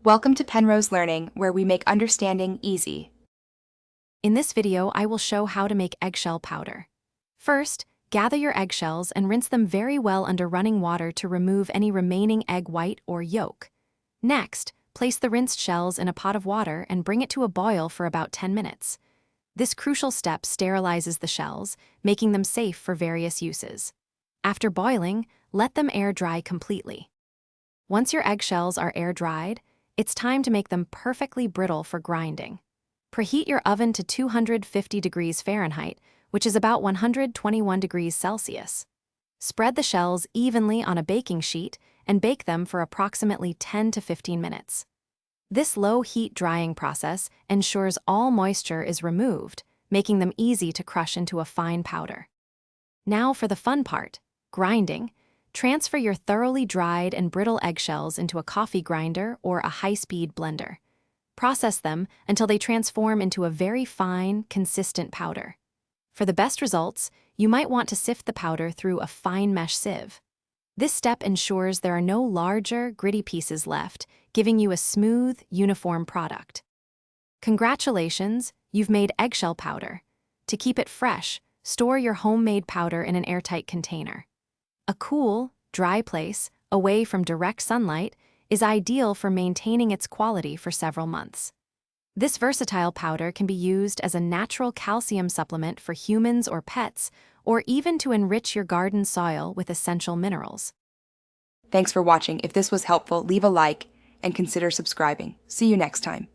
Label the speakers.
Speaker 1: Welcome to Penrose Learning, where we make understanding easy.
Speaker 2: In this video, I will show how to make eggshell powder. First, gather your eggshells and rinse them very well under running water to remove any remaining egg white or yolk. Next, place the rinsed shells in a pot of water and bring it to a boil for about 10 minutes. This crucial step sterilizes the shells, making them safe for various uses. After boiling, let them air dry completely. Once your eggshells are air dried, it's time to make them perfectly brittle for grinding. Preheat your oven to 250 degrees Fahrenheit, which is about 121 degrees Celsius. Spread the shells evenly on a baking sheet and bake them for approximately 10 to 15 minutes. This low-heat drying process ensures all moisture is removed, making them easy to crush into a fine powder. Now for the fun part, grinding. Transfer your thoroughly dried and brittle eggshells into a coffee grinder or a high-speed blender. Process them until they transform into a very fine, consistent powder. For the best results, you might want to sift the powder through a fine mesh sieve. This step ensures there are no larger, gritty pieces left, giving you a smooth, uniform product. Congratulations, you've made eggshell powder. To keep it fresh, store your homemade powder in an airtight container. A cool, dry place, away from direct sunlight, is ideal for maintaining its quality for several months. This versatile powder can be used as a natural calcium supplement for humans or pets, or even to enrich your garden soil with essential minerals.
Speaker 1: Thanks for watching. If this was helpful, leave a like and consider subscribing. See you next time.